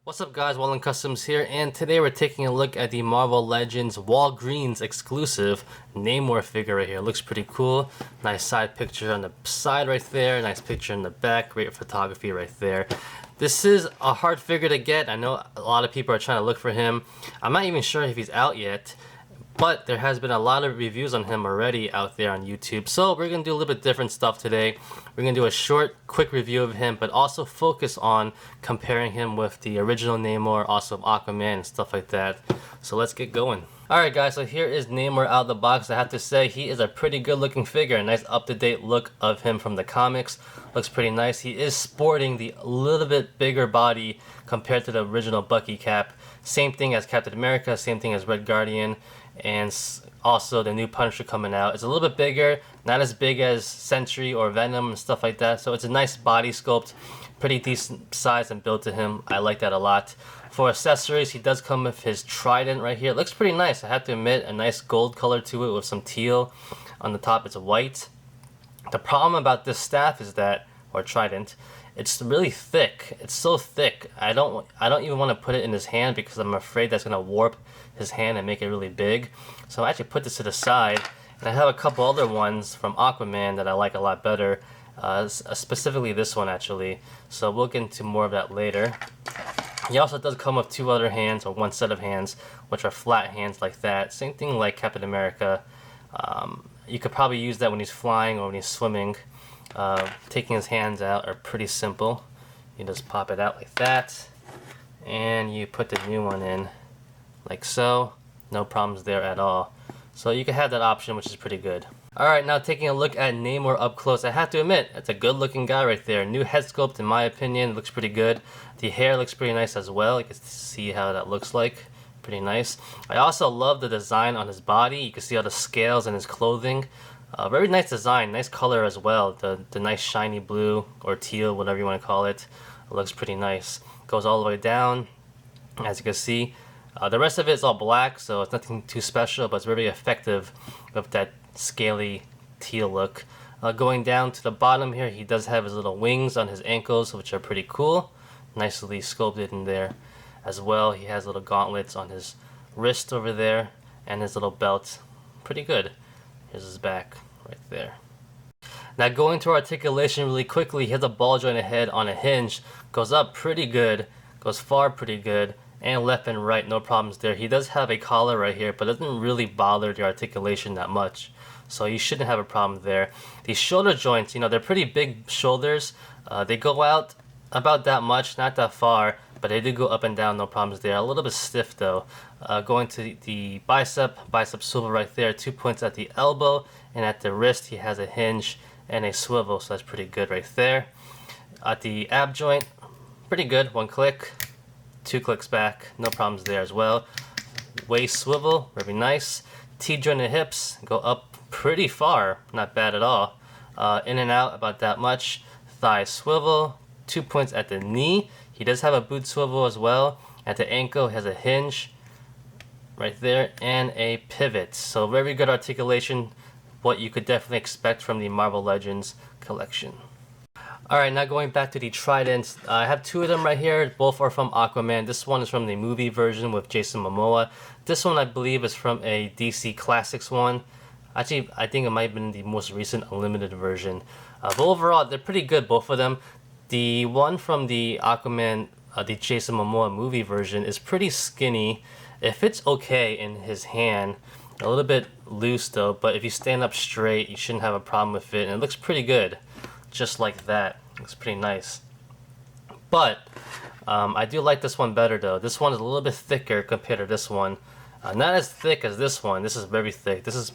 What's up guys, Wallen Customs here, and today we're taking a look at the Marvel Legends Walgreens exclusive Namor figure right here. Looks pretty cool. Nice side picture on the side right there, nice picture in the back, great photography right there. This is a hard figure to get. I know a lot of people are trying to look for him. I'm not even sure if he's out yet, but there has been a lot of reviews on him already out there on YouTube. So we're going to do a little bit different stuff today. We're going to do a short, quick review of him, but also focus on comparing him with the original Namor, also Aquaman and stuff like that. So let's get going. Alright guys, so here is Namor out of the box. I have to say, he is a pretty good looking figure. A nice up-to-date look of him from the comics. Looks pretty nice. He is sporting the little bit bigger body compared to the original Bucky cap. Same thing as Captain America, same thing as Red Guardian. And also the new Punisher coming out. It's a little bit bigger, not as big as Sentry or Venom and stuff like that. So it's a nice body sculpt, pretty decent size and build to him. I like that a lot. For accessories, he does come with his trident right here. It looks pretty nice, I have to admit. A nice gold color to it with some teal. On the top it's white. The problem about this staff is that, or trident, it's really thick. It's so thick. I don't even want to put it in his hand because I'm afraid that's gonna warp his hand and make it really big. So I actually put this to the side, and I have a couple other ones from Aquaman that I like a lot better. Specifically this one actually. So we'll get into more of that later. He also does come with two other hands, or one set of hands, which are flat hands like that. Same thing like Captain America. You could probably use that when he's flying or when he's swimming. Taking his hands out are pretty simple. You just pop it out like that, and you put the new one in like so. No problems there at all. So you can have that option, which is pretty good. Alright, now taking a look at Namor up close. I have to admit, that's a good looking guy right there. New head sculpt in my opinion, looks pretty good. The hair looks pretty nice as well. You can see how that looks like. Pretty nice. I also love the design on his body. You can see all the scales in his clothing. Very nice design, nice color as well. The nice shiny blue or teal, whatever you want to call it. It looks pretty nice. Goes all the way down, as you can see. The rest of it is all black, so it's nothing too special, but it's very effective with that scaly teal look. Going down to the bottom here, he does have his little wings on his ankles, which are pretty cool. Nicely sculpted in there as well. He has little gauntlets on his wrist over there, and his little belt. Pretty good. Here's his back right there. Now going to articulation really quickly, he has a ball jointed head on a hinge. Goes up pretty good, goes far pretty good, and left and right, no problems there. He does have a collar right here, but doesn't really bother the articulation that much. So you shouldn't have a problem there. These shoulder joints, you know, they're pretty big shoulders. They go out about that much, not that far, but they do go up and down, no problems there. A little bit stiff though. Going to the bicep swivel right there, 2 points at the elbow, and at the wrist he has a hinge and a swivel, so that's pretty good right there. At the ab joint, pretty good, 1 click, 2 clicks back, no problems there as well. Waist swivel, very nice. T-jointed hips go up pretty far, not bad at all. In and out about that much. Thigh swivel, 2 points at the knee. He does have a boot swivel as well. At the ankle, he has a hinge right there and a pivot. So very good articulation, what you could definitely expect from the Marvel Legends collection. Alright, now going back to the Tridents. I have two of them right here. Both are from Aquaman. This one is from the movie version with Jason Momoa. This one I believe is from a DC Classics one. Actually, I think it might have been the most recent Unlimited version. But overall, they're pretty good, both of them. The one from the Aquaman, the Jason Momoa movie version, is pretty skinny. It fits okay in his hand. A little bit loose though, but if you stand up straight, you shouldn't have a problem with it. And it looks pretty good. Just like that. Looks pretty nice. But I do like this one better though. This one is a little bit thicker compared to this one. Not as thick as this one. This is very thick. This is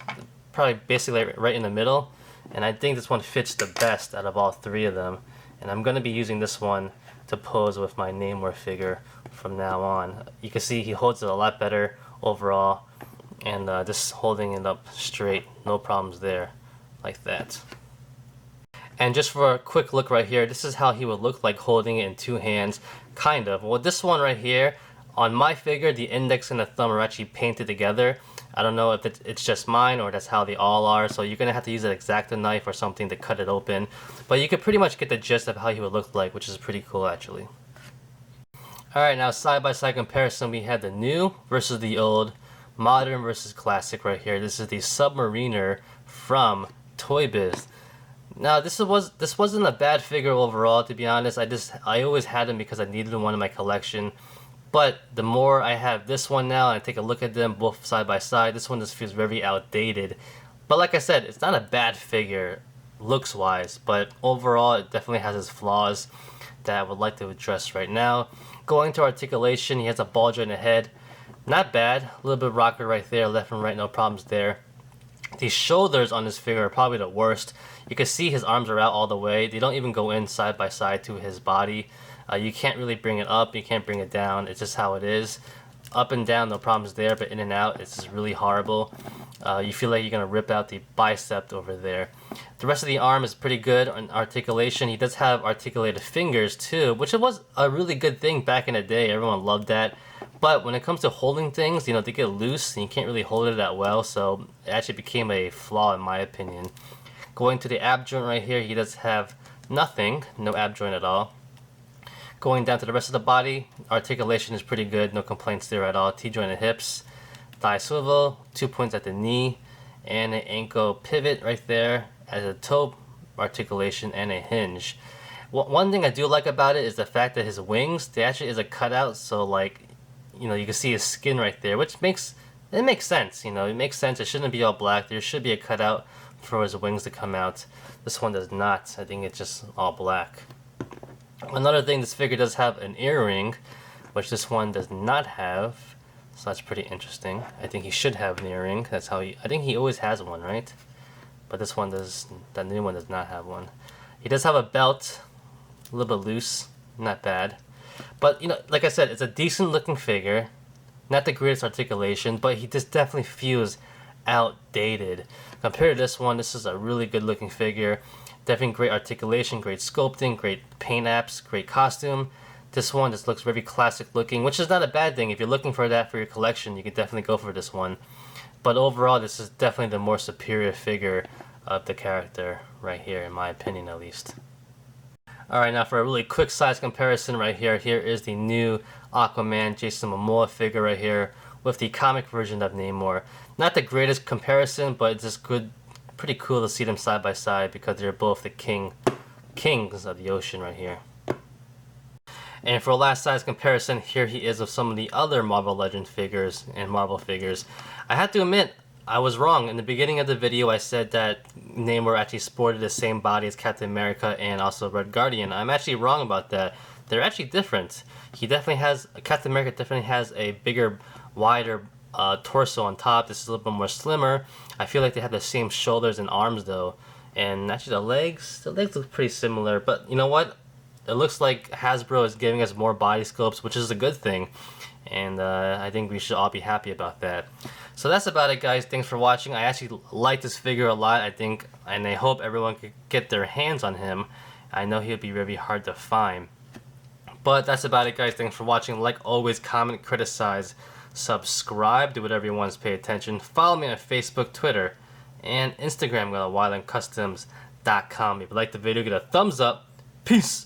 probably basically right in the middle. And I think this one fits the best out of all three of them. And I'm going to be using this one to pose with my Namor figure from now on. You can see he holds it a lot better overall. And just holding it up straight. No problems there. Like that. And just for a quick look right here, this is how he would look like holding it in two hands, kind of. Well, this one right here, on my figure, the index and the thumb are actually painted together. I don't know if it's just mine or that's how they all are, so you're going to have to use an X-Acto knife or something to cut it open. But you can pretty much get the gist of how he would look like, which is pretty cool actually. Alright, now side-by-side comparison, we have the new versus the old, modern versus classic right here. This is the Submariner from Toy Biz. Now this wasn't a bad figure overall, to be honest. I always had him because I needed one in my collection. But the more I have this one now and I take a look at them both side by side, this one just feels very outdated. But like I said, it's not a bad figure looks wise, but overall it definitely has its flaws that I would like to address right now. Going to articulation, he has a ball joint ahead. Not bad. A little bit of rocker right there, left and right, no problems there. The shoulders on this figure are probably the worst. You can see his arms are out all the way. They don't even go in side by side to his body. You can't really bring it up, you can't bring it down. It's just how it is. Up and down, no problems there, but in and out, it's just really horrible. You feel like you're going to rip out the bicep over there. The rest of the arm is pretty good on articulation. He does have articulated fingers too, which was a really good thing back in the day. Everyone loved that. But when it comes to holding things, they get loose and you can't really hold it that well, so it actually became a flaw in my opinion. Going to the ab joint right here, he does have nothing, no ab joint at all. Going down to the rest of the body, articulation is pretty good, no complaints there at all. T-joint and hips, thigh swivel, 2 points at the knee, and an ankle pivot right there as a toe articulation and a hinge. One thing I do like about it is the fact that his wings, they actually is a cutout, so like, you can see his skin right there, which makes sense, it makes sense. It shouldn't be all black. There should be a cutout for his wings to come out. This one does not. I think it's just all black. Another thing, this figure does have an earring, which this one does not have, so that's pretty interesting. I think he should have an earring. I think he always has one, right? But this one that new one does not have one. He does have a belt, a little bit loose, not bad. But, like I said, it's a decent looking figure, not the greatest articulation, but he just definitely feels outdated. Compared to this one, this is a really good looking figure. Definitely great articulation, great sculpting, great paint apps, great costume. This one just looks very classic looking, which is not a bad thing. If you're looking for that for your collection, you could definitely go for this one. But overall, this is definitely the more superior figure of the character right here, in my opinion at least. Alright, now for a really quick size comparison right here, here is the new Aquaman Jason Momoa figure right here with the comic version of Namor. Not the greatest comparison, but it's just good. Pretty cool to see them side by side because they're both the kings of the ocean right here. And for a last size comparison, here he is with some of the other Marvel Legends figures and Marvel figures. I have to admit, I was wrong. In the beginning of the video, I said that Namor actually sported the same body as Captain America and also Red Guardian. I'm actually wrong about that. They're actually different. Captain America definitely has a bigger, wider torso on top. This is a little bit more slimmer. I feel like they have the same shoulders and arms though, and actually the legs look pretty similar. But you know what? It looks like Hasbro is giving us more body sculpts, which is a good thing, and I think we should all be happy about that. So that's about it, guys. Thanks for watching. I actually like this figure a lot. And I hope everyone could get their hands on him. I know he'll be very hard to find. But that's about it, guys. Thanks for watching. Like always, comment, criticize, subscribe, do whatever you want to pay attention. Follow me on Facebook, Twitter, and Instagram. Go to wildlandcustoms.com. If you like the video, get a thumbs up. Peace.